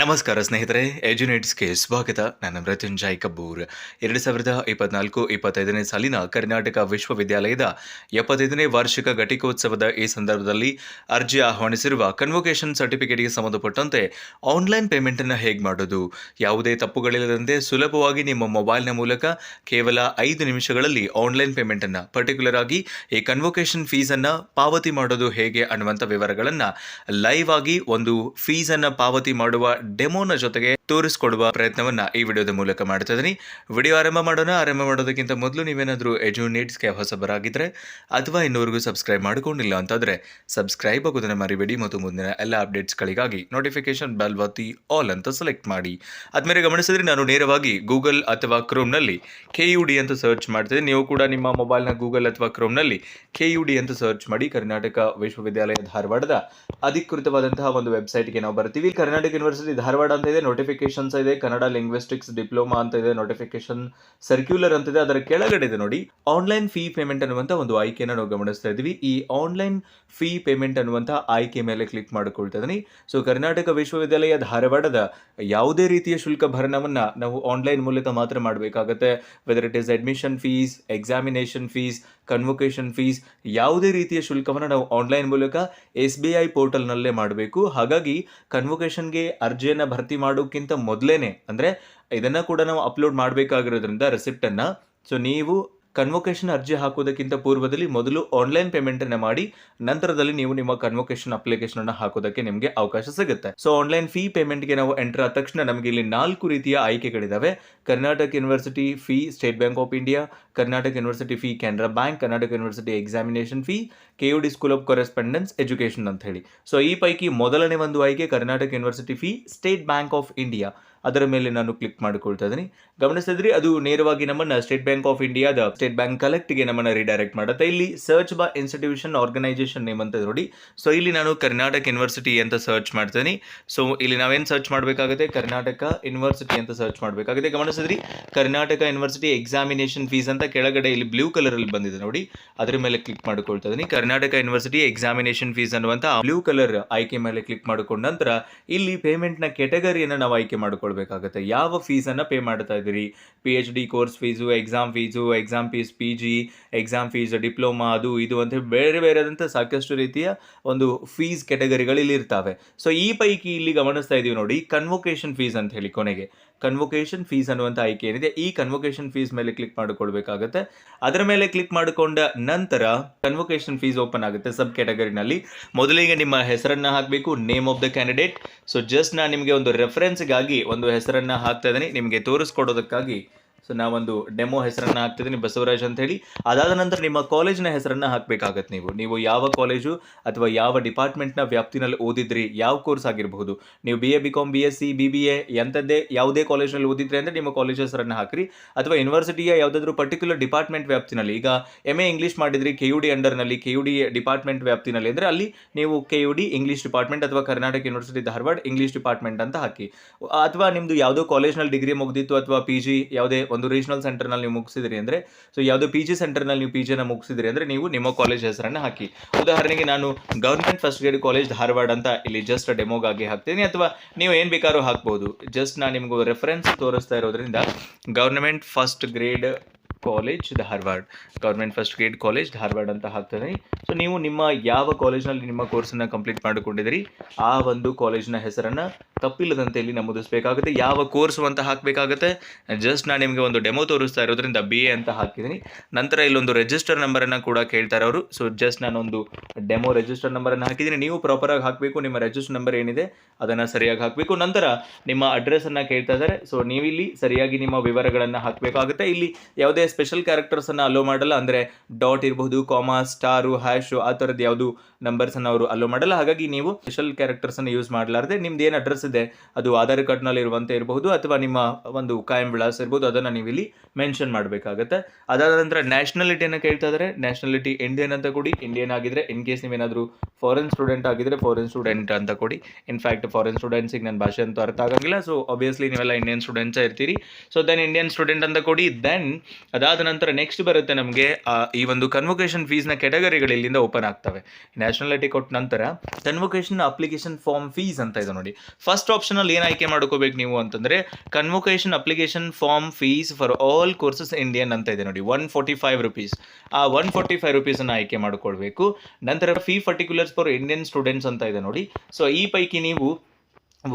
ನಮಸ್ಕಾರ ಸ್ನೇಹಿತರೆ, ಎಜುನೇಟ್ಸ್ಗೆ ಸ್ವಾಗತ. ನಾನು ಮೃತ್ಯುಂಜಯ್ ಕಬ್ಬೂರ್. 2024-25ನೇ ಸಾಲಿನ ಕರ್ನಾಟಕ ವಿಶ್ವವಿದ್ಯಾಲಯದ 75ನೇ ವಾರ್ಷಿಕ ಘಟಿಕೋತ್ಸವದ ಈ ಸಂದರ್ಭದಲ್ಲಿ ಅರ್ಜಿ ಆಹ್ವಾನಿಸಿರುವ ಕನ್ವೊಕೇಶನ್ ಸರ್ಟಿಫಿಕೇಟ್ಗೆ ಸಂಬಂಧಪಟ್ಟಂತೆ ಆನ್ಲೈನ್ ಪೇಮೆಂಟನ್ನು ಹೇಗೆ ಮಾಡೋದು, ಯಾವುದೇ ತಪ್ಪುಗಳಿಲ್ಲದಂತೆ ಸುಲಭವಾಗಿ ನಿಮ್ಮ ಮೊಬೈಲ್ನ ಮೂಲಕ ಕೇವಲ 5 ನಿಮಿಷಗಳಲ್ಲಿ ಆನ್ಲೈನ್ ಪೇಮೆಂಟನ್ನು, ಪರ್ಟಿಕ್ಯುಲರ್ ಆಗಿ ಈ ಕನ್ವೊಕೇಶನ್ ಫೀಸನ್ನು ಪಾವತಿ ಮಾಡೋದು ಹೇಗೆ ಅನ್ನುವಂಥ ವಿವರಗಳನ್ನು ಲೈವ್ ಆಗಿ ಒಂದು ಫೀಸನ್ನು ಪಾವತಿ ಮಾಡುವ ಡೆಮೋನ ಜೊತೆಗೆ ತೋರಿಸಿಕೊಡುವ ಪ್ರಯತ್ನವನ್ನ ಈ ವಿಡಿಯೋದ ಮೂಲಕ ಮಾಡ್ತಾ ಇದ್ದೀನಿ. ವಿಡಿಯೋ ಆರಂಭ ಮಾಡೋದಕ್ಕಿಂತ ಮೊದಲು ನೀವೇನಾದರೂ ಎಜುನೇಟ್ಸ್ಗೆ ಹೊಸಬರಾಗಿದ್ದರೆ ಅಥವಾ ಇನ್ನೂವರೆಗೂ ಸಬ್ಸ್ಕ್ರೈಬ್ ಮಾಡಿಕೊಂಡಿಲ್ಲ ಅಂತಂದರೆ ಸಬ್ಸ್ಕ್ರೈಬ್ ಆಗೋದನ್ನು ಮರಿಬೇಡಿ ಮತ್ತು ಮುಂದಿನ ಎಲ್ಲ ಅಪ್ಡೇಟ್ಸ್ಗಳಿಗಾಗಿ ನೋಟಿಫಿಕೇಶನ್ ಬೆಲ್ ಒತ್ತಿ ಆಲ್ ಅಂತ ಸೆಲೆಕ್ಟ್ ಮಾಡಿ. ಆದ್ಮೇಲೆ ಗಮನಿಸಿದ್ರೆ ನಾನು ನೇರವಾಗಿ ಗೂಗಲ್ ಅಥವಾ ಕ್ರೋಮ್ನಲ್ಲಿ KUD ಅಂತ ಸರ್ಚ್ ಮಾಡ್ತಿದ್ದೆ. ನೀವು ಕೂಡ ನಿಮ್ಮ ಮೊಬೈಲ್ನ ಗೂಗಲ್ ಅಥವಾ ಕ್ರೋಮ್ನಲ್ಲಿ KUD ಅಂತ ಸರ್ಚ್ ಮಾಡಿ. ಕರ್ನಾಟಕ ವಿಶ್ವವಿದ್ಯಾಲಯ ಧಾರವಾಡದ ಅಧಿಕೃತವಾದಂತಹ ಒಂದು ವೆಬ್ಸೈಟ್ಗೆ ನಾವು ಬರ್ತೀವಿ. ಕರ್ನಾಟಕ ಯೂನಿವರ್ಸಿಟಿ ಧಾರವಾಡ ಅಂತ ಇದೆ, ನೋಟಿಫಿಕೇಶನ್ಸ್ ಇದೆ, ಕನ್ನಡ ಲಿಂಗ್ವಿಸ್ಟಿಕ್ಸ್ ಡಿಪ್ಲೊಮಾ ಅಂತ ಇದೆ, ನೋಟಿಫಿಕೇಶನ್ ಸರ್ಕ್ಯುಲರ್ ಅಂತಿದೆ. ಅದರ ಕೆಳಗಡೆ ಇದೆ ನೋಡಿ ಆನ್ಲೈನ್ ಫೀ ಪೇಮೆಂಟ್ ಅನ್ನುವಂಥ ಒಂದು ಆಯ್ಕೆಯನ್ನು ನಾವು ಗಮನಿಸ್ತಾ ಇದ್ದೀವಿ. ಈ ಆನ್ಲೈನ್ ಫೀ ಪೇಮೆಂಟ್ ಅನ್ನುವಂಥ ಆಯ್ಕೆ ಮೇಲೆ ಕ್ಲಿಕ್ ಮಾಡಿಕೊಳ್ತಾ ಇದ್ದೀನಿ. ಸೊ ಕರ್ನಾಟಕ ವಿಶ್ವವಿದ್ಯಾಲಯ ಧಾರವಾಡದ ಯಾವುದೇ ರೀತಿಯ ಶುಲ್ಕ ಭರಣವನ್ನು ನಾವು ಆನ್ಲೈನ್ ಮೂಲಕ ಮಾತ್ರ ಮಾಡಬೇಕಾಗತ್ತೆ. Whether it is admission fees, examination fees, convocation fees, ಯಾವುದೇ ರೀತಿಯ ಶುಲ್ಕವನ್ನು ನಾವು ಆನ್ಲೈನ್ ಮೂಲಕ SBI ಪೋರ್ಟಲ್ನಲ್ಲೇ ಮಾಡಬೇಕು. ಹಾಗಾಗಿ ಕನ್ವೊಕೇಶನ್ಗೆ ಅರ್ಜಿಯನ್ನು ಭರ್ತಿ ಮಾಡೋಕ್ಕಿಂತ ಮೊದಲೇನೆ, ಅಂದರೆ ಇದನ್ನು ಕೂಡ ನಾವು ಅಪ್ಲೋಡ್ ಮಾಡಬೇಕಾಗಿರೋದ್ರಿಂದ ರೆಸಿಪ್ಟನ್ನು, ಸೊ ನೀವು ಕನ್ವೊಕೇಶನ್ ಅರ್ಜಿ ಹಾಕೋದಕ್ಕಿಂತ ಪೂರ್ವದಲ್ಲಿ ಮೊದಲು ಆನ್ಲೈನ್ ಪೇಮೆಂಟನ್ನು ಮಾಡಿ ನಂತರದಲ್ಲಿ ನೀವು ನಿಮ್ಮ ಕನ್ವೊಕೇಶನ್ ಅಪ್ಲಿಕೇಶನ್ ಹಾಕೋದಕ್ಕೆ ನಿಮಗೆ ಅವಕಾಶ ಸಿಗುತ್ತೆ. ಸೊ ಆನ್ಲೈನ್ ಫೀ ಪೇಮೆಂಟ್ಗೆ ನಾವು ಎಂಟರ್ ಆದ ತಕ್ಷಣ ನಮಗೆ ಇಲ್ಲಿ 4 ರೀತಿಯ ಆಯ್ಕೆಗಳಿದಾವೆ. Karnataka University fee State bank of India, Karnataka University fee Canara bank, Karnataka university examination fee, KUD school of correspondence education ಅಂತ ಹೇಳಿ. ಸೊ ಈ ಪೈಕಿ ಮೊದಲನೇ ಒಂದು ಆಯ್ಕೆ Karnataka University fee State bank of India, ಅದರ ಮೇಲೆ ನಾನು ಕ್ಲಿಕ್ ಮಾಡಿಕೊಳ್ತಾ ಇದ್ದೀನಿ. ಗಮನಿಸಿದ್ರಿ ಅದು ನೇರವಾಗಿ ನಮ್ಮನ್ನು ಸ್ಟೇಟ್ ಬ್ಯಾಂಕ್ ಆಫ್ ಇಂಡಿಯಾದ ಸ್ಟೇಟ್ ಬ್ಯಾಂಕ್ ಕಲೆಕ್ಟ್ಗೆ ನಮ್ಮನ್ನು ರಿಡೈರೆಕ್ಟ್ ಮಾಡುತ್ತೆ. ಇಲ್ಲಿ search by institution organisation name ಅಂತ ನೋಡಿ. ಸೊ ಇಲ್ಲಿ ನಾನು ಕರ್ನಾಟಕ ಯೂನಿವರ್ಸಿಟಿ ಅಂತ ಸರ್ಚ್ ಮಾಡ್ತೀನಿ. ಸೊ ಇಲ್ಲಿ ನಾವೇನು ಸರ್ಚ್ ಮಾಡಬೇಕಾಗುತ್ತೆ, ಕರ್ನಾಟಕ ಯೂನಿವರ್ಸಿಟಿ ಅಂತ ಸರ್ಚ್ ಮಾಡಬೇಕಾಗುತ್ತೆ. ಗಮನಿಸಿದ್ರಿ ಕರ್ನಾಟಕ ಯೂನಿವರ್ಸಿಟಿ ಎಕ್ಸಾಮಿನೇಷನ್ ಫೀಸ್ ಅಂತ ಕೆಳಗಡೆ ಇಲ್ಲಿ ಬ್ಲೂ ಕಲರ್ ಅಲ್ಲಿ ಬಂದಿದೆ ನೋಡಿ, ಅದರ ಮೇಲೆ ಕ್ಲಿಕ್ ಮಾಡಿಕೊಳ್ತಾ ಇದ್ದೀನಿ. ಕರ್ನಾಟಕ ಯೂನಿವರ್ಸಿಟಿ ಎಕ್ಸಾಮಿನೇಷನ್ ಫೀಸ್ ಅನ್ನುವಂಥ ಬ್ಲೂ ಕಲರ್ ಆಯ್ಕೆ ಮೇಲೆ ಕ್ಲಿಕ್ ಮಾಡಿಕೊಂಡ ನಂತರ ಇಲ್ಲಿ ಪೇಮೆಂಟ್ನ ಕೆಟಗರಿಯನ್ನು ನಾವು ಆಯ್ಕೆ ಮಾಡಿಕೊಳ್ಬೇಕಾಗುತ್ತೆ. ಯಾವ ಫೀಸನ್ನು ಪೇ ಮಾಡ್ತಾ ಇದ್ದೀರಿ, PhD course fees, exam fees PG, exam fees diploma, ಅದು ಇದು ಅಂತ ಬೇರೆ ಬೇರೆದಂಥ ಸಾಕಷ್ಟು ರೀತಿಯ ಒಂದು ಫೀಸ್ ಕೆಟಗರಿಗಳು ಇಲ್ಲಿ ಇರ್ತವೆ. ಸೊ ಈ ಪೈಕಿ ಇಲ್ಲಿ ಗಮನಿಸ್ತಾ ಇದೀವಿ ನೋಡಿ ಕನ್ವೊಕೇಶನ್ ಫೀಸ್ ಅಂತ ಹೇಳಿ, ಕೊನೆಗೆ ಕನ್ವೊಕೇಶನ್ ಫೀಸ್ ಅನ್ನುವಂಥ ಆಯ್ಕೆ ಏನಿದೆ ಈ ಕನ್ವೊಕೇಶನ್ ಫೀಸ್ ಮೇಲೆ ಕ್ಲಿಕ್ ಮಾಡಿಕೊಳ್ಬೇಕಾಗುತ್ತೆ. ಅದರ ಮೇಲೆ ಕ್ಲಿಕ್ ಮಾಡಿಕೊಂಡ ನಂತರ ಕನ್ವೊಕೇಶನ್ ಫೀಸ್ ಓಪನ್ ಆಗುತ್ತೆ. ಸಬ್ ಕ್ಯಾಟಗರಿನಲ್ಲಿ ಮೊದಲಿಗೆ ನಿಮ್ಮ ಹೆಸರನ್ನು ಹಾಕಬೇಕು, name of the candidate. So just ನಾನು ನಿಮಗೆ ಒಂದು ರೆಫರೆನ್ಸ್ಗಾಗಿ ಒಂದು ಹೆಸರನ್ನು ಹಾಕ್ತಾ ಇದ್ದೀನಿ ನಿಮಗೆ ತೋರಿಸ್ಕೊಡೋದಕ್ಕಾಗಿ. ಸೊ ನಾವೊಂದು ಡೆಮೋ ಹೆಸರನ್ನು ಹಾಕ್ತಿದ್ದೀನಿ, ಬಸವರಾಜ್ ಅಂತ ಹೇಳಿ. ಅದಾದ ನಂತರ ನಿಮ್ಮ ಕಾಲೇಜಿನ ಹೆಸರನ್ನು ಹಾಕಬೇಕಾಗತ್ತೆ. ನೀವು ಯಾವ ಕಾಲೇಜು ಅಥವಾ ಯಾವ ಡಿಪಾರ್ಟ್ಮೆಂಟ್ನ ವ್ಯಾಪ್ತಿನಲ್ಲಿ ಓದಿದ್ರಿ, ಯಾವ ಕೋರ್ಸ್ ಆಗಿರಬಹುದು, ನೀವು BA BCom BSc BBA ಎಂಥದ್ದೇ ಯಾವುದೇ ಕಾಲೇಜ್ನಲ್ಲಿ ಓದಿದ್ರಿ ಅಂದರೆ ನಿಮ್ಮ ಕಾಲೇಜ್ ಹೆಸರನ್ನು ಹಾಕಿರಿ. ಅಥವಾ ಯೂನಿವರ್ಸಿಟಿಯ ಯಾವುದಾದ್ರೂ ಪರ್ಟಿಕ್ಯುಲರ್ ಡಿಪಾರ್ಟ್ಮೆಂಟ್ ವ್ಯಾಪ್ತಿನಲ್ಲಿ, ಈಗ MA ಇಂಗ್ಲೀಷ್ ಮಾಡಿದ್ರಿ KUD ಅಂಡರ್ನಲ್ಲಿ, KUD ಡಿಪಾರ್ಟ್ಮೆಂಟ್ ವ್ಯಾಪ್ತಿನಲ್ಲಿ ಅಂದರೆ ಅಲ್ಲಿ ನೀವು KUD ಇಂಗ್ಲೀಷ್ ಡಿಪಾರ್ಟ್ಮೆಂಟ್ ಅಥವಾ Karnataka university Dharwad English department ಅಂತ ಹಾಕಿ. ಅಥವಾ ನಿಮ್ಮದು ಯಾವುದೋ ಕಾಲೇಜ್ನಲ್ಲಿ ಡಿಗ್ರಿ ಮುಗಿದಿತ್ತು ಅಥವಾ PG ಯಾವುದೇ ಒಂದು ರೀಜನಲ್ ಸೆಂಟರ್ನಲ್ಲಿ ನೀವು ಮುಗಿಸಿದ್ರಿ ಅಂದರೆ, ಸೊ ಯಾವುದೋ PG ಸೆಂಟರ್ನಲ್ಲಿ ನೀವು PGನ ಮುಗಿಸಿದ್ರಿ ಅಂದರೆ ನೀವು ನಿಮ್ಮ ಕಾಲೇಜ್ ಹೆಸರನ್ನು ಹಾಕಿ. ಉದಾಹರಣೆಗೆ ನಾನು government first grade college Dharwad ಅಂತ ಇಲ್ಲಿ ಜಸ್ಟ್ ಡೆಮೋಗಾಗಿ ಹಾಕ್ತೀನಿ, ಅಥವಾ ನೀವು ಏನು ಬೇಕಾದ್ರೂ ಹಾಕ್ಬೋದು. ಜಸ್ಟ್ ನಾನು ನಿಮಗೂ ರೆಫರೆನ್ಸ್ ತೋರಿಸ್ತಾ ಇರೋದ್ರಿಂದ government first grade college Dharwad, government first grade college Dharwad ಅಂತ ಹಾಕ್ತಾನೆ. ಸೊ ನೀವು ನಿಮ್ಮ ಯಾವ ಕಾಲೇಜ್ನಲ್ಲಿ ನಿಮ್ಮ ಕೋರ್ಸನ್ನು ಕಂಪ್ಲೀಟ್ ಮಾಡಿಕೊಂಡಿದ್ದೀರಿ ಆ ಒಂದು ಕಾಲೇಜ್ನ ಹೆಸರನ್ನು ತಪ್ಪಿಲ್ಲದಂತೆ ಇಲ್ಲಿ ನಮೂದಿಸಬೇಕಾಗುತ್ತೆ. ಯಾವ ಕೋರ್ಸು ಅಂತ ಹಾಕಬೇಕಾಗುತ್ತೆ. ಜಸ್ಟ್ ನಾನು ನಿಮಗೆ ಒಂದು ಡೆಮೋ ತೋರಿಸ್ತಾ ಇರೋದ್ರಿಂದ BA ಅಂತ ಹಾಕಿದ್ದೀನಿ. ನಂತರ ಇಲ್ಲೊಂದು ರಿಜಿಸ್ಟರ್ ನಂಬರನ್ನು ಕೂಡ ಕೇಳ್ತಾರೆ ಅವರು. ಸೊ ಜಸ್ಟ್ ನಾನೊಂದು ಡೆಮೋ ರಿಜಿಸ್ಟರ್ ನಂಬರನ್ನು ಹಾಕಿದ್ದೀನಿ. ನೀವು ಪ್ರಾಪರಾಗಿ ಹಾಕಬೇಕು, ನಿಮ್ಮ ರಿಜಿಸ್ಟರ್ ನಂಬರ್ ಏನಿದೆ ಅದನ್ನು ಸರಿಯಾಗಿ ಹಾಕಬೇಕು. ನಂತರ ನಿಮ್ಮ ಅಡ್ರೆಸ್ಸನ್ನು ಕೇಳ್ತಾ ಇದ್ದಾರೆ. ಸೊ ನೀವಿಲ್ಲಿ ಸರಿಯಾಗಿ ನಿಮ್ಮ ವಿವರಗಳನ್ನು ಹಾಕಬೇಕಾಗುತ್ತೆ. ಇಲ್ಲಿ ಯಾವುದೇ ಸ್ಪೆಷಲ್ ಕ್ಯಾರೆಕ್ಟರ್ಸನ್ನು ಅಲೋ ಮಾಡಲ್ಲ, ಅಂದರೆ ಡಾಟ್ ಇರಬಹುದು, ಕಾಮಾ, ಸ್ಟಾರು, ಹ್ಯಾಶು ಆ ಥರದ್ದು ಯಾವುದು ನಂಬರ್ಸನ್ನು ಅವರು ಅಲೋ ಮಾಡಲ್ಲ. ಹಾಗಾಗಿ ನೀವು ಸ್ಪೆಷಲ್ ಕ್ಯಾರೆಕ್ಟರ್ಸನ್ನು ಯೂಸ್ ಮಾಡಲಾರ್ದೆ ನಿಮ್ದು ಏನು ಅಡ್ರೆಸ್ ಇದೆ ಅದು ಆಧಾರ್ ಕಾರ್ಡ್ನಲ್ಲಿ ಇರುವಂತೆ ಇರಬಹುದು ಅಥವಾ ನಿಮ್ಮ ಒಂದು ಕಾಯಂ ವಿಳಾಸ ಇರ್ಬೋದು, ಅದನ್ನು ನೀವು ಇಲ್ಲಿ ಮೆನ್ಷನ್ ಮಾಡಬೇಕಾಗತ್ತೆ. ಅದಾದ ನಂತರ ನ್ಯಾಷನಾಲಿಟಿಯನ್ನು ಕೇಳ್ತಾ ಇದ್ದಾರೆ. ನ್ಯಾಷನಾಲಿಟಿ ಇಂಡಿಯನ್ ಅಂತ ಕೊಡಿ. ಇಂಡಿಯನ್ ಆಗಿದ್ರೆ, ಇನ್ ಕೇಸ್ ನೀವೇನಾದರೂ ಫಾರಿನ್ ಸ್ಟೂಡೆಂಟ್ ಆಗಿದ್ರೆ ಫಾರಿನ್ ಸ್ಟೂಡೆಂಟ್ ಅಂತ ಕೊಡಿ. ಇನ್ಫ್ಯಾಕ್ಟ್ ಫಾರಿನ್ ಸ್ಟೂಡೆಂಟ್ಸಿಗೆ ನನ್ನ ಭಾಷೆ ಅಂತೂ ಅರ್ಥ ಆಗಂಗಿಲ್ಲ. ಸೊ ಆಬ್ವಿಯಸ್ಲಿ ನೀವೆಲ್ಲ ಇಂಡಿಯನ್ ಸ್ಟೂಡೆಂಟ್ಸೇ ಇರ್ತೀರಿ. ಸೊ ದೆನ್ ಇಂಡಿಯನ್ ಸ್ಟೂಡೆಂಟ್ ಅಂತ ಕೊಡಿ. ದೆನ್ ಅದಾದ ನಂತರ ನೆಕ್ಸ್ಟ್ ಬರುತ್ತೆ ನಮಗೆ ಈ ಒಂದು ಕನ್ವೊಕೇಶನ್ ಫೀಸ್ನ ಕೆಟಗರಿಗಳು ಇಲ್ಲಿಂದ ಓಪನ್ ಆಗ್ತವೆ. ನ್ಯಾಷನಾಲಿಟಿ ಕೊಟ್ಟ ನಂತರ ಕನ್ವೊಕೇಶನ್ ಅಪ್ಲಿಕೇಶನ್ ಫಾರ್ಮ್ ಫೀಸ್ ಅಂತ ಇದೆ ನೋಡಿ. ಫಸ್ಟ್ ಫಸ್ಟ್ ಆಪ್ಷನಲ್ಲಿ ಏನು ಆಯ್ಕೆ ಮಾಡ್ಕೋಬೇಕು ನೀವು ಅಂತಂದರೆ convocation application form fees for all courses Indian ಅಂತ ಇದೆ ನೋಡಿ, ₹145. ಆ ₹145 ಆಯ್ಕೆ ಮಾಡ್ಕೊಳ್ಬೇಕು. ನಂತರ fee particulars for Indian students ಅಂತ ಇದೆ ನೋಡಿ. ಸೊ ಈ ಪೈಕಿ ನೀವು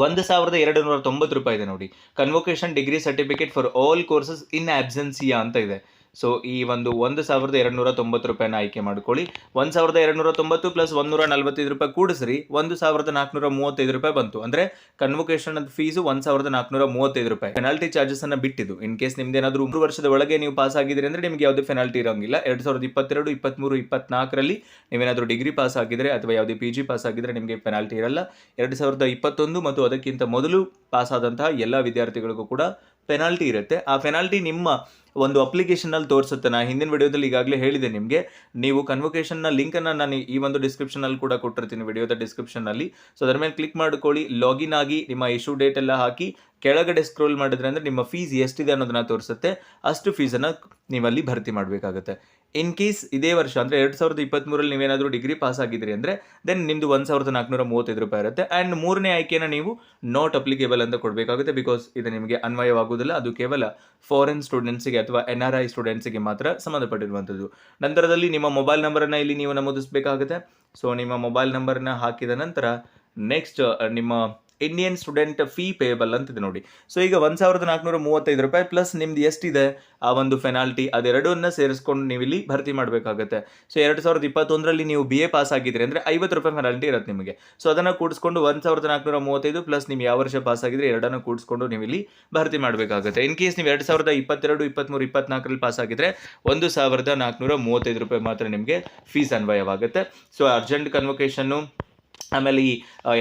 ₹1,290 ಇದೆ ನೋಡಿ. Convocation degree certificate for all courses in absentia ಅಂತ ಇದೆ. ಸೊ ಈ ಒಂದು ₹1,290 ಆಯ್ಕೆ ಮಾಡ್ಕೊಳ್ಳಿ. 1,290 ಪ್ಲಸ್ ₹145 ಕೂಡಿಸ್ರಿ, ₹1,435 ಬಂತು. ಅಂದರೆ ಕನ್ವೊಕೇಶನ್ ಫೀಸು ₹1,435. ಪೆನಾಲ್ಟಿ ಚಾರ್ಜಸ್ ಅನ್ನ ಬಿಟ್ಟಿದ್ದು. ಇನ್ ಕೇಸ್ ನಿಮ್ದೇನಾದ್ರೂ 3 ವರ್ಷದ ಒಳಗೆ ನೀವು ಪಾಸ್ ಆಗಿದ್ರೆ ಅಂದ್ರೆ ನಿಮ್ಗೆ ಯಾವುದೇ ಪೆನಾಲ್ಟಿ ಇರೋಂಗಿಲ್ಲ. 2022, 23, 24ರಲ್ಲಿ ನೀವೇನಾದ್ರೂ ಡಿಗ್ರಿ ಪಾಸ್ ಆಗಿದ್ರೆ ಅಥವಾ ಯಾವುದೇ PG ಪಾಸ್ ಆಗಿದ್ರೆ ನಿಮಗೆ ಪೆನಾಲ್ಟಿ ಇರಲ್ಲ. 2021 ಮತ್ತು ಅದಕ್ಕಿಂತ ಮೊದಲು ಪಾಸ್ ಆದಂತಹ ಎಲ್ಲ ವಿದ್ಯಾರ್ಥಿಗಳಿಗೂ ಕೂಡ ಪೆನಾಲ್ಟಿ ಇರುತ್ತೆ. ಆ ಪೆನಾಲ್ಟಿ ನಿಮ್ಮ ಒಂದು ಅಪ್ಲಿಕೇಶನಲ್ಲಿ ತೋರಿಸುತ್ತೆ. ನಾನು ಹಿಂದಿನ ವಿಡಿಯೋದಲ್ಲಿ ಈಗಾಗಲೇ ಹೇಳಿದೆ ನಿಮಗೆ. ನೀವು ಕನ್ವೊಕೇಶನ್ನ ಲಿಂಕನ್ನು ನಾನು ಈ ಒಂದು ಡಿಸ್ಕ್ರಿಪ್ಷನಲ್ಲಿ ಕೂಡ ಕೊಟ್ಟಿರ್ತೀನಿ, ವಿಡಿಯೋದ ಡಿಸ್ಕ್ರಿಪ್ಷನಲ್ಲಿ. ಸೊ ಅದರ ಮೇಲೆ ಕ್ಲಿಕ್ ಮಾಡ್ಕೊಳ್ಳಿ, ಲಾಗಿನ್ ಆಗಿ ನಿಮ್ಮ ಇಶ್ಯೂ ಡೇಟ್ ಎಲ್ಲ ಹಾಕಿ ಕೆಳಗಡೆ ಸ್ಕ್ರೋಲ್ ಮಾಡಿದ್ರೆ ಅಂದರೆ ನಿಮ್ಮ ಫೀಸ್ ಎಷ್ಟಿದೆ ಅನ್ನೋದನ್ನ ತೋರಿಸುತ್ತೆ. ಅಷ್ಟು ಫೀಸನ್ನು ನೀವಲ್ಲಿ ಭರ್ತಿ ಮಾಡಬೇಕಾಗುತ್ತೆ. ಇನ್ ಕೇಸ್ ಇದೇ ವರ್ಷ ಅಂದರೆ 2023ರಲ್ಲಿ ನೀವೇನಾದರೂ ಡಿಗ್ರಿ ಪಾಸ್ ಆಗಿದ್ರಿ ಅಂದರೆ ದೆನ್ ನಿಮ್ಮದು ₹1,435 ಇರುತ್ತೆ. ಆ್ಯಂಡ್ ಮೂರನೇ ಆಯ್ಕೆನ ನೀವು ನಾಟ್ ಅಪ್ಲಿಕೇಬಲ್ ಅಂತ ಕೊಡಬೇಕಾಗುತ್ತೆ. ಬಿಕಾಸ್ ಇದು ನಿಮಗೆ ಅನ್ವಯವಾಗುವುದಿಲ್ಲ. ಅದು ಕೇವಲ ಫಾರಿನ್ ಸ್ಟೂಡೆಂಟ್ಸಿಗೆ ಅಥವಾ NRI ಸ್ಟೂಡೆಂಟ್ಸಿಗೆ ಮಾತ್ರ ಸಂಬಂಧಪಟ್ಟಿರುವಂಥದ್ದು. ನಂತರದಲ್ಲಿ ನಿಮ್ಮ ಮೊಬೈಲ್ ನಂಬರನ್ನು ಇಲ್ಲಿ ನೀವು ನಮೂದಿಸಬೇಕಾಗುತ್ತೆ. ಸೊ ನಿಮ್ಮ ಮೊಬೈಲ್ ನಂಬರನ್ನ ಹಾಕಿದ ನಂತರ ನೆಕ್ಸ್ಟ್ ನಿಮ್ಮ ಇಂಡಿಯನ್ ಸ್ಟೂಡೆಂಟ್ ಫೀ ಪೇಯಬಲ್ ಅಂತಿದೆ ನೋಡಿ. ಸೊ ಈಗ ₹1,435 ಪ್ಲಸ್ ನಿಮ್ದು ಎಷ್ಟಿದೆ ಆ ಒಂದು ಪೆನಾಲ್ಟಿ, ಅದೆರಡನ್ನ ಸೇರಿಸ್ಕೊಂಡು ನೀವು ಇಲ್ಲಿ ಭರ್ತಿ ಮಾಡಬೇಕಾಗುತ್ತೆ. ಸೊ 2021ರಲ್ಲಿ ನೀವು BA ಪಾಸ್ ಆಗಿದ್ರೆ ಅಂದರೆ ₹50 ಪೆನಾಲ್ಟಿ ಇರುತ್ತೆ ನಿಮಗೆ. ಸೊ ಅದನ್ನು ಕೂಡಿಸ್ಕೊಂಡು 1,435 ಪ್ಲಸ್ ನೀವು ಯಾವ ವರ್ಷ ಪಾಸ್ ಆಗಿದ್ರೆ ಎರಡನ್ನು ಕೂಡಿಸ್ಕೊಂಡು ನೀವು ಇಲ್ಲಿ ಭರ್ತಿ ಮಾಡಬೇಕಾಗುತ್ತೆ. ಇನ್ ಕೇಸ್ ನೀವು 2022, 23, 24ರಲ್ಲಿ ಪಾಸ್ ಆಗಿದ್ರೆ ₹1,435 ಮಾತ್ರ ನಿಮಗೆ ಫೀಸ್ ಅನ್ವಯವಾಗುತ್ತೆ. ಸೊ ಅರ್ಜೆಂಟ್ ಕನ್ವೊಕೇಶನ್ನು ಆಮೇಲೆ ಈ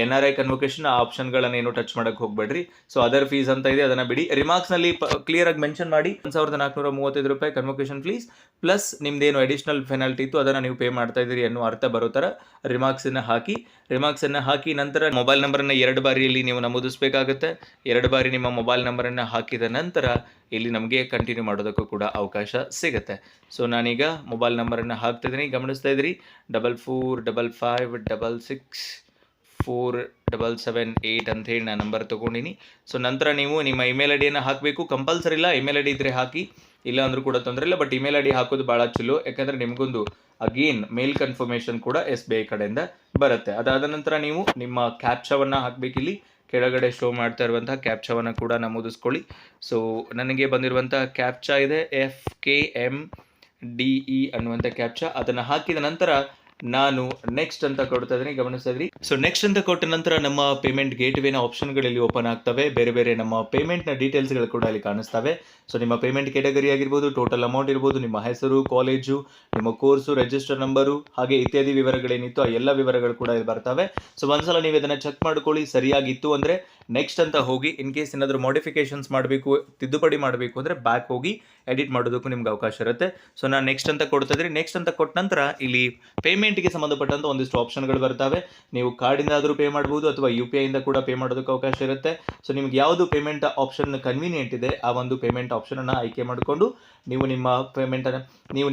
NRI ಕನ್ವೊಕೇಶನ್ ಆ ಆಪ್ಷನ್ಗಳನ್ನೇನು ಟಚ್ ಮಾಡೋಕ್ಕೆ ಹೋಗಬೇಡ್ರಿ. ಸೊ ಅದರ್ ಫೀಸ್ ಅಂತ ಇದೆ, ಅದನ್ನು ಬಿಡಿ. ರಿಮಾರ್ಕ್ಸ್ನಲ್ಲಿ ಕ್ಲಿಯರ್ ಆಗಿ ಮೆನ್ಷನ್ ಮಾಡಿ ₹1,435 ಕನ್ವೊಕೇಶನ್ ಫೀಸ್ ಪ್ಲಸ್ ನಿಮ್ದೇನು ಅಡಿಷನಲ್ ಪೆನಾಲ್ಟಿ ಇತ್ತು ಅದನ್ನು ನೀವು ಪೇ ಮಾಡ್ತಾ ಇದ್ದೀರಿ ಅನ್ನೋ ಅರ್ಥ ಬರೋ ಥರ ರಿಮಾರ್ಕ್ಸನ್ನು ಹಾಕಿ ನಂತರ ಮೊಬೈಲ್ ನಂಬರನ್ನು 2 ಬಾರಿಯಲ್ಲಿ ನೀವು ನಮೂದಿಸಬೇಕಾಗುತ್ತೆ. 2 ಬಾರಿ ನಿಮ್ಮ ಮೊಬೈಲ್ ನಂಬರನ್ನು ಹಾಕಿದ ನಂತರ ಇಲ್ಲಿ ನಮಗೆ ಕಂಟಿನ್ಯೂ ಮಾಡೋದಕ್ಕೂ ಕೂಡ ಅವಕಾಶ ಸಿಗುತ್ತೆ. ಸೊ ನಾನೀಗ ಮೊಬೈಲ್ ನಂಬರನ್ನು ಹಾಕ್ತಿದ್ದೀನಿ, ಗಮನಿಸ್ತಾ ಇದ್ದೀರಿ. 4455564778 ಅಂತ ಹೇಳಿ ನಾನು ನಂಬರ್ ತೊಗೊಂಡಿನಿ. ಸೊ ನಂತರ ನೀವು ನಿಮ್ಮ ಇಮೇಲ್ ಐಡಿಯನ್ನು ಹಾಕಬೇಕು. ಕಂಪಲ್ಸರಿ ಇಲ್ಲ, ಇಮೇಲ್ ಐಡಿ ಇದ್ದರೆ ಹಾಕಿ, ಇಲ್ಲ ಅಂದರೂ ಕೂಡ ತೊಂದರೆ ಇಲ್ಲ. ಬಟ್ ಇಮೇಲ್ ಐಡಿ ಹಾಕೋದು ಭಾಳ ಚಲೋ, ಯಾಕಂದರೆ ನಿಮಗೊಂದು ಅಗೇನ್ ಮೇಲ್ ಕನ್ಫರ್ಮೇಷನ್ ಕೂಡ SBI ಕಡೆಯಿಂದ ಬರುತ್ತೆ. ಅದಾದ ನಂತರ ನೀವು ನಿಮ್ಮ ಕ್ಯಾಪ್ಚಾವನ್ನು ಹಾಕಬೇಕಿಲ್ಲಿ. ಕೆಳಗಡೆ ಶೋ ಮಾಡ್ತಾ ಇರುವಂತಹ ಕ್ಯಾಪ್ಚಾವನ್ನು ಕೂಡ ನಮೂದಿಸ್ಕೊಳ್ಳಿ. ಸೊ ನನಗೆ ಬಂದಿರುವಂತಹ ಕ್ಯಾಪ್ಚಾ ಇದೆ FKMDE ಅನ್ನುವಂಥ ಕ್ಯಾಪ್ಚಾ. ಅದನ್ನು ಹಾಕಿದ ನಂತರ ನಾನು ನೆಕ್ಸ್ಟ್ ಅಂತ ಕೊಡ್ತಾ ಇದ್ದೀನಿ, ಗಮನಿಸ್ತಾ ಇದ್ರಿ. ಸೊ ನೆಕ್ಸ್ಟ್ ಅಂತ ಕೊಟ್ಟ ನಂತರ ನಮ್ಮ ಪೇಮೆಂಟ್ ಗೇಟ್ವೇನ ಆಪ್ಷನ್ಗಳಲ್ಲಿ ಓಪನ್ ಆಗ್ತವೆ. ಬೇರೆ ಬೇರೆ ನಮ್ಮ ಪೇಮೆಂಟ್ನ ಡೀಟೇಲ್ಸ್ಗಳು ಕೂಡ ಅಲ್ಲಿ ಕಾಣಿಸ್ತವೆ. ಸೊ ನಿಮ್ಮ ಪೇಮೆಂಟ್ ಕ್ಯಾಟಗರಿ ಆಗಿರ್ಬೋದು, ಟೋಟಲ್ ಅಮೌಂಟ್ ಇರ್ಬೋದು, ನಿಮ್ಮ ಹೆಸರು, ಕಾಲೇಜು, ನಿಮ್ಮ ಕೋರ್ಸು, ರಿಜಿಸ್ಟರ್ ನಂಬರು, ಹಾಗೆ ಇತ್ಯಾದಿ ವಿವರಗಳೇನಿತ್ತು ಆ ಎಲ್ಲ ವಿವರಗಳು ಕೂಡ ಇಲ್ಲಿ ಬರ್ತವೆ. ಸೊ ಒಂದ್ಸಲ ನೀವು ಇದನ್ನು ಚೆಕ್ ಮಾಡ್ಕೊಳ್ಳಿ. ಸರಿಯಾಗಿತ್ತು ಅಂದರೆ ನೆಕ್ಸ್ಟ್ ಅಂತ ಹೋಗಿ, ಇನ್ ಕೇಸ್ ಏನಾದರೂ ಮಾಡಿಫಿಕೇಶನ್ಸ್ ಮಾಡಬೇಕು, ತಿದ್ದುಪಡಿ ಮಾಡಬೇಕು ಅಂದರೆ ಬ್ಯಾಕ್ ಹೋಗಿ ಎಡಿಟ್ ಮಾಡೋದಕ್ಕೂ ನಿಮ್ಗೆ ಅವಕಾಶ ಇರುತ್ತೆ. ಸೊ ನಾನು ನೆಕ್ಸ್ಟ್ ಅಂತ ಕೊಡ್ತಾ ಇದ್ರಿ. ನೆಕ್ಸ್ಟ್ ಅಂತ ಕೊಟ್ಟ ನಂತರ ಇಲ್ಲಿ ಪೇಮೆಂಟ್ಗೆ ಸಂಬಂಧಪಟ್ಟಂತ ಒಂದಿಷ್ಟು ಆಪ್ಷನ್ಗಳು ಬರ್ತವೆ. ನೀವು ಕಾರ್ಡಿಂದ ಆದರೂ ಪೇ ಮಾಡ್ಬೋದು ಅಥವಾ UPI ಇಂದ ಕೂಡ ಪೇ ಮಾಡೋದಕ್ಕೆ ಅವಕಾಶ ಇರುತ್ತೆ. ಸೊ ನಿಮ್ಗೆ ಯಾವುದು ಪೇಮೆಂಟ್ ಆಪ್ಷನ್ ಕನ್ವೀನಿಯೆಂಟ್ ಇದೆ ಆ ಒಂದು ಪೇಮೆಂಟ್ ಆಪ್ಷನನ್ನು ಆಯ್ಕೆ ಮಾಡಿಕೊಂಡು ನೀವು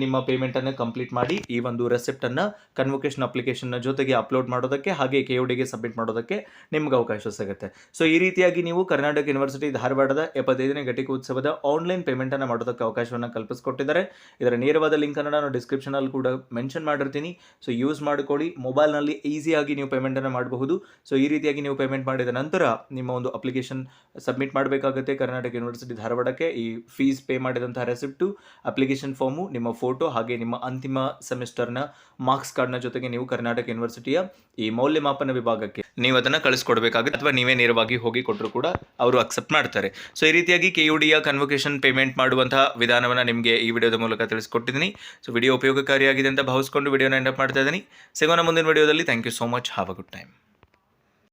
ನಿಮ್ಮ ಪೇಮೆಂಟನ್ನು ಕಂಪ್ಲೀಟ್ ಮಾಡಿ ಈ ಒಂದು ರೆಸಿಪ್ಟನ್ನು ಕನ್ವೊಕೇಶನ್ ಅಪ್ಲಿಕೇಶನ್ನ ಜೊತೆಗೆ ಅಪ್ಲೋಡ್ ಮಾಡೋದಕ್ಕೆ ಹಾಗೆ KODಗೆ ಸಬ್ಮಿಟ್ ಮಾಡೋದಕ್ಕೆ ನಿಮ್ಗೆ ಅವಕಾಶ ಸಿಗುತ್ತೆ. ಸೊ ಈ ರೀತಿಯಾಗಿ ನೀವು ಕರ್ನಾಟಕ ಯೂನಿವರ್ಸಿಟಿ ಧಾರವಾಡದ 75ನೇ ಘಟಿಕೋತ್ಸವದ ಆನ್ಲೈನ್ ಪೇಮೆಂಟನ್ನು ಮಾಡೋದಕ್ಕೆ ಅವಕಾಶವನ್ನು ಕಲ್ಪಿಸಿಕೊಟ್ಟಿದ್ದಾರೆ. ಇದರ ನೇರವಾದ ಲಿಂಕನ್ನು ನಾನು ಡಿಸ್ಕ್ರಿಪ್ಷನಲ್ಲಿ ಕೂಡ ಮೆನ್ಷನ್ ಮಾಡಿರ್ತೀನಿ. ಸೊ ಯೂಸ್ ಮಾಡಿಕೊಳ್ಳಿ. ಮೊಬೈಲ್ನಲ್ಲಿ ಈಸಿಯಾಗಿ ನೀವು ಪೇಮೆಂಟನ್ನು ಮಾಡಬಹುದು. ಸೊ ಈ ರೀತಿಯಾಗಿ ನೀವು ಪೇಮೆಂಟ್ ಮಾಡಿದ ನಂತರ ನಿಮ್ಮ ಒಂದು ಅಪ್ಲಿಕೇಶನ್ ಸಬ್ಮಿಟ್ ಮಾಡಬೇಕಾಗುತ್ತೆ ಕರ್ನಾಟಕ ಯೂನಿವರ್ಸಿಟಿ ಧಾರವಾಡಕ್ಕೆ. ಈ ಫೀಸ್ ಪೇ ಮಾಡಿದಂತಹ ರೆಸಿಪ್ಟು, ಅಪ್ಲಿಕೇಶನ್ ಫಾರ್ಮು, ನಿಮ್ಮ ಫೋಟೋ ಹಾಗೆ ನಿಮ್ಮ ಅಂತಿಮ ಸೆಮಿಸ್ಟರ್ನ ಮಾರ್ಕ್ಸ್ ಕಾರ್ಡ್ನ ಜೊತೆಗೆ ನೀವು ಕರ್ನಾಟಕ ಯೂನಿವರ್ಸಿಟಿಯ ಈ ಮೌಲ್ಯಮಾಪನ ವಿಭಾಗಕ್ಕೆ ನೀವು ಅದನ್ನು ಕಳಿಸ್ಕೊಡ್ಬೇಕಾಗುತ್ತೆ. ಅಥವಾ ನೀವೇ ನೇರವಾಗಿ ಹೋಗಿ ಕೊಟ್ಟರು ಕೂಡ ಅವರು ಅಕ್ಸೆಪ್ಟ್ ಮಾಡ್ತಾರೆ. ಸೊ ಈ ರೀತಿಯಾಗಿ KODಯ ಕನ್ವೊಕೇಶನ್ ಪೇಮೆಂಟ್ ಮಾಡುವಂತಹ ವಿಧಾನವನ್ನು ನಿಮಗೆ ಈ ವಿಡಿಯೋದ ಮೂಲಕ ತಿಳಿಸ್ಕೊಟ್ಟಿದ್ದೀನಿ. ಸೊ ವಿಡಿಯೋ ಉಪಯೋಗಕಾರಿಯಾಗಿದೆ ಅಂತ ಭಾವಿಸ್ಕೊಂಡು ವಿಡಿಯೋನ ಎಂಡ್ ಅಪ್ ಮಾಡ್ತಾ ಇದ್ದೀನಿ. ಸಿಗೋಣ ಮುಂದಿನ ವಿಡಿಯೋದಲ್ಲಿ. Thank you so much. Have a good time.